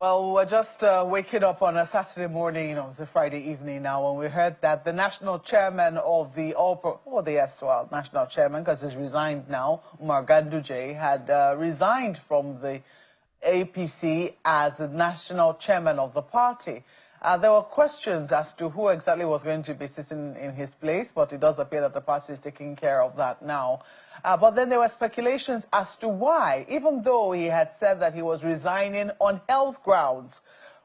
Well, we're just waking up on a Saturday morning, it's a Friday evening now, when we heard that the national chairman of the national chairman, because he's resigned now, Umar Ganduje, had resigned from the APC as the national chairman of the party. There were questions as to who exactly was going to be sitting in his place, but it does appear that the party is taking care of that now. But then there were speculations as to why, even though he had said that he was resigning on health grounds.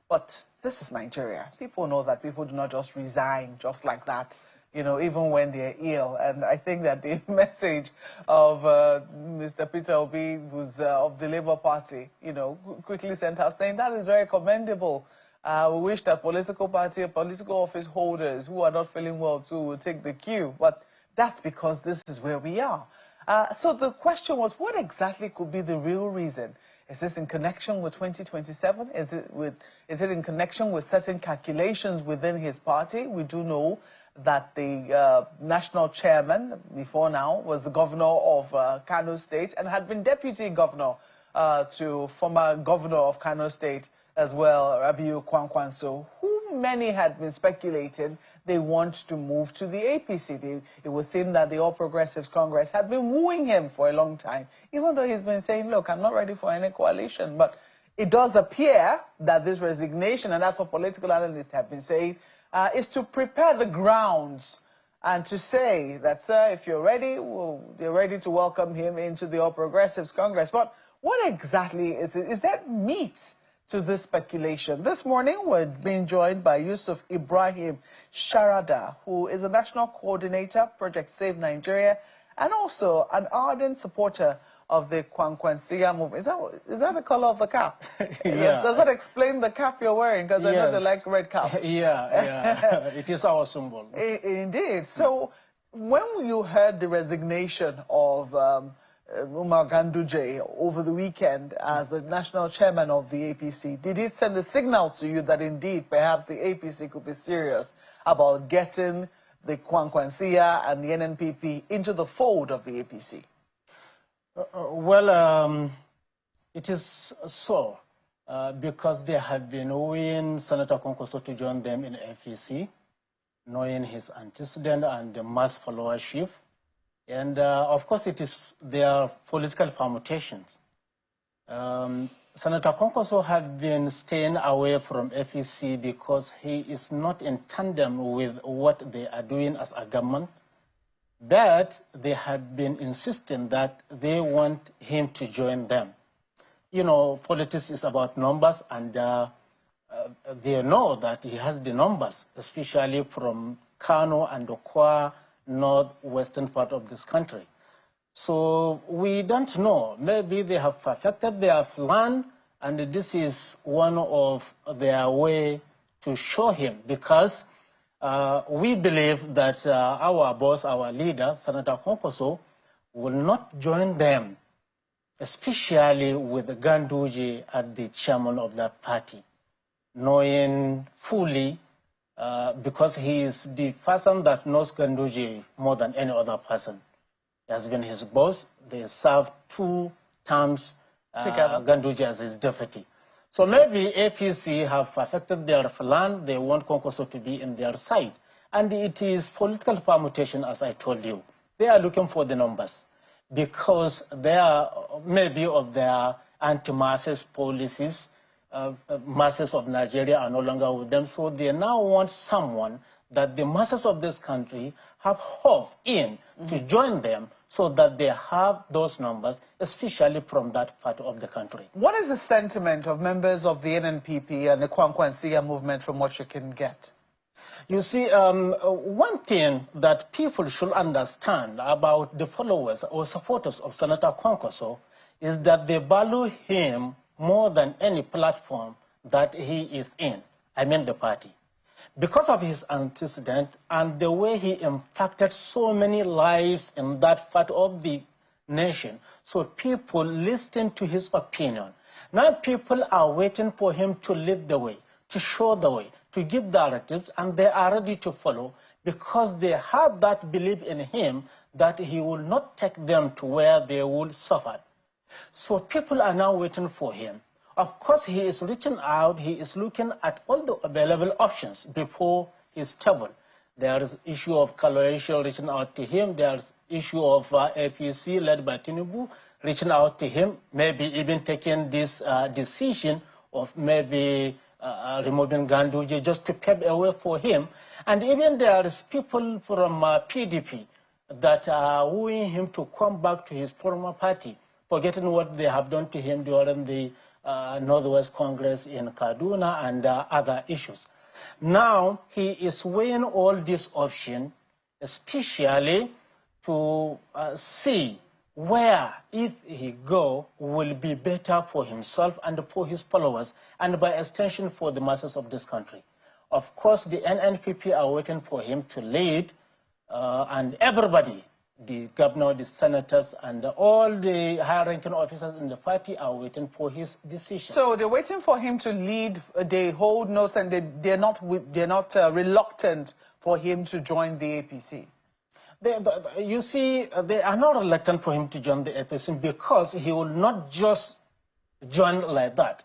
But this is Nigeria. People know that people do not just resign just like that, even when they're ill. And I think that the message of Mr. Peter Obi, who's of the Labour Party, quickly sent out saying that is very commendable. We wish that political party or political office holders who are not feeling well too will take the cue. But that's because this is where we are. So the question was, what exactly could be the real reason? Is this in connection with 2027? Is it in connection with certain calculations within his party? We do know that the national chairman before now was the governor of Kano State and had been deputy governor to former governor of Kano State as well, Kwankwaso, who many had been speculating they want to move to the APC. It was seen that the All Progressives Congress had been wooing him for a long time, even though he's been saying, look, I'm not ready for any coalition. But it does appear that this resignation, and that's what political analysts have been saying, is to prepare the grounds and to say that, sir, if you're ready, they're ready to welcome him into the All Progressives Congress. But what exactly is it? Is that meat to this speculation? This morning, we're being joined by Yusuf Ibrahim Sharada, who is a national coordinator, Project Save Nigeria, and also an ardent supporter of the Kwankwaso movement. Is that the color of the cap? Yeah. Does that explain the cap you're wearing? Because I know they like red caps. Yeah. It is our symbol. Indeed. So when you heard the resignation of Umar Ganduje over the weekend as the national chairman of the APC, did it send a signal to you that indeed perhaps the APC could be serious about getting the Kwankwaso and the NNPP into the fold of the APC? It is so because they have been wooing Senator Kwankwaso to join them in APC, knowing his antecedent and the mass followership. And of course, it is their political permutations. Senator Kwankwaso had been staying away from APC because he is not in tandem with what they are doing as a government. But they have been insisting that they want him to join them. Politics is about numbers, and they know that he has the numbers, especially from Kano and the Kwa northwestern part of this country. So we don't know. Maybe they have perfected their plan, and this is one of their way to show him, because we believe that our boss, our leader, Senator Kwankwaso, will not join them, especially with Ganduje as the chairman of that party, knowing fully, because he is the person that knows Ganduje more than any other person. He has been his boss. They served 2 terms together, Ganduje as his deputy. So maybe APC have perfected their plan. They want Kwankwaso to be in their side. And it is political permutation, as I told you. They are looking for the numbers because they are maybe of their anti-masses policies. Masses of Nigeria are no longer with them. So they now want someone that the masses of this country have hope in to join them, so that they have those numbers, especially from that part of the country. What is the sentiment of members of the NNPP and the Kwankwaso movement from what you can get? You see, one thing that people should understand about the followers or supporters of Senator Kwankwaso is that they value him more than any platform that he is in, I mean the party. Because of his antecedent and the way he impacted so many lives in that part of the nation, so people listen to his opinion. Now people are waiting for him to lead the way, to show the way, to give directives, and they are ready to follow because they have that belief in him that he will not take them to where they will suffer. So people are now waiting for him. Of course, he is reaching out. He is looking at all the available options before his table. There is issue of coalition reaching out to him. There's issue of APC led by Tinubu reaching out to him, maybe even taking this decision of maybe removing Ganduje just to pave a way for him. And even there is people from PDP that are wooing him to come back to his former party, forgetting what they have done to him during the Northwest Congress in Kaduna and other issues. Now he is weighing all these options, especially to see where, if he go, will be better for himself and for his followers, and by extension for the masses of this country. Of course, the NNPP are waiting for him to lead, and everybody, the governor, the senators, and all the high-ranking officers in the party are waiting for his decision. So they're waiting for him to lead. They hold no, and they're not reluctant for him to join the APC. You see, they are not reluctant for him to join the APC because he will not just join like that.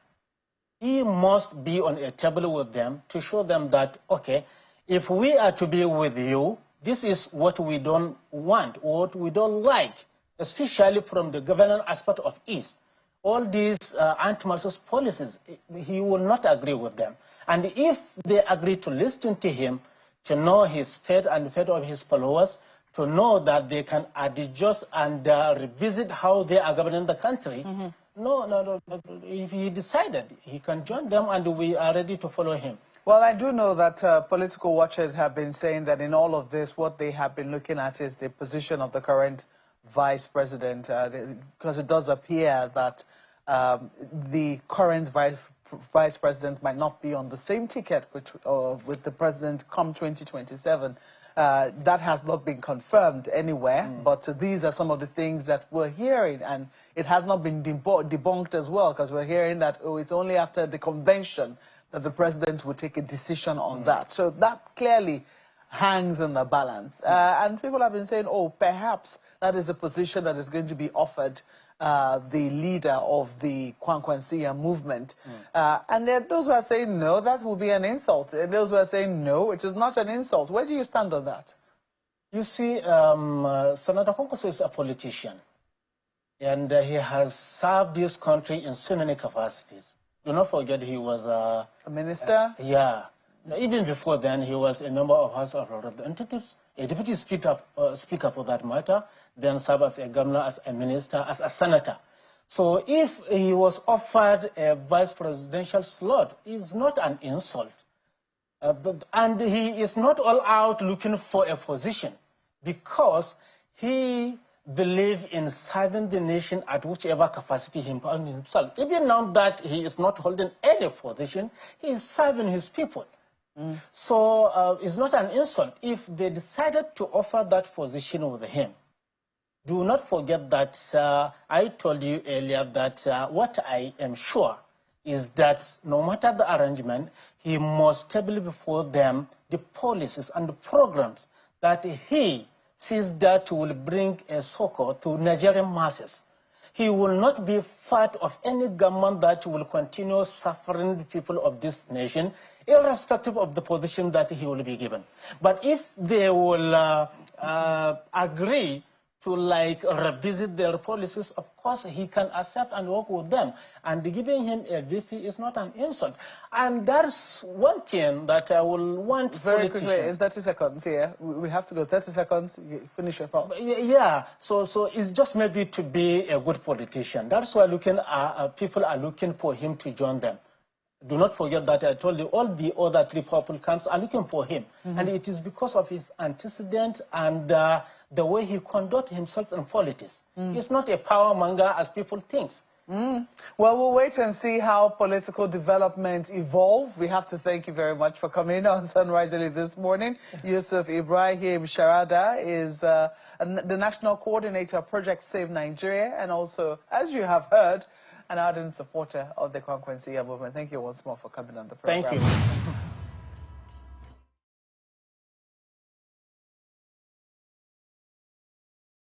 He must be on a table with them to show them that, okay, if we are to be with you, this is what we don't want, what we don't like, especially from the governance aspect of East. All these anti-Marxist policies, he will not agree with them. And if they agree to listen to him, to know his fate and the fate of his followers, to know that they can adjust and revisit how they are governing the country. No. If he decided, he can join them, and we are ready to follow him. Well, I do know that political watchers have been saying that in all of this, what they have been looking at is the position of the current vice president, because it does appear that the current vice president might not be on the same ticket with the president come 2027. That has not been confirmed anywhere, but these are some of the things that we're hearing, and it has not been debunked as well, because we're hearing that, oh, it's only after the convention that the president will take a decision on that. So that clearly hangs in the balance. And people have been saying, oh, perhaps that is a position that is going to be offered the leader of the Kwankwaso movement. And there are those who are saying, no, that will be an insult. And those who are saying, no, it is not an insult. Where do you stand on that? You see, Senator Kwankwaso is a politician. And he has served this country in so many capacities. Do not forget he was a minister? Yeah. Even before then, he was a member of House of Representatives, a deputy speaker for that matter, then served as a governor, as a minister, as a senator. So if he was offered a vice presidential slot, it's not an insult. And he is not all out looking for a position, because he believes in serving the nation at whichever capacity he found himself. Even now that he is not holding any position, he is serving his people. So it's not an insult if they decided to offer that position with him. Do not forget that I told you earlier that what I am sure is that no matter the arrangement, he must table before them the policies and the programs that he sees that will bring a succor to Nigerian masses. He will not be part of any government that will continue suffering the people of this nation, irrespective of the position that he will be given. But if they will agree to revisit their policies, of course he can accept and work with them. And giving him a VP is not an insult. And that's one thing that I will want very quickly, in 30 seconds here. We have to go 30 seconds. Finish your thoughts. Yeah. So it's just maybe to be a good politician. That's why people are looking for him to join them. Do not forget that I told you all the other three Republicans are looking for him. And it is because of his antecedent and the way he conducts himself in politics. He's not a power monger as people think. Well, we'll wait and see how political developments evolve. We have to thank you very much for coming on Sunrise Early this morning. Yusuf Ibrahim Sharada is the National Coordinator of Project Save Nigeria, and also, as you have heard, an ardent supporter of the Kwankwaso movement. Thank you once more for coming on the program. Thank you.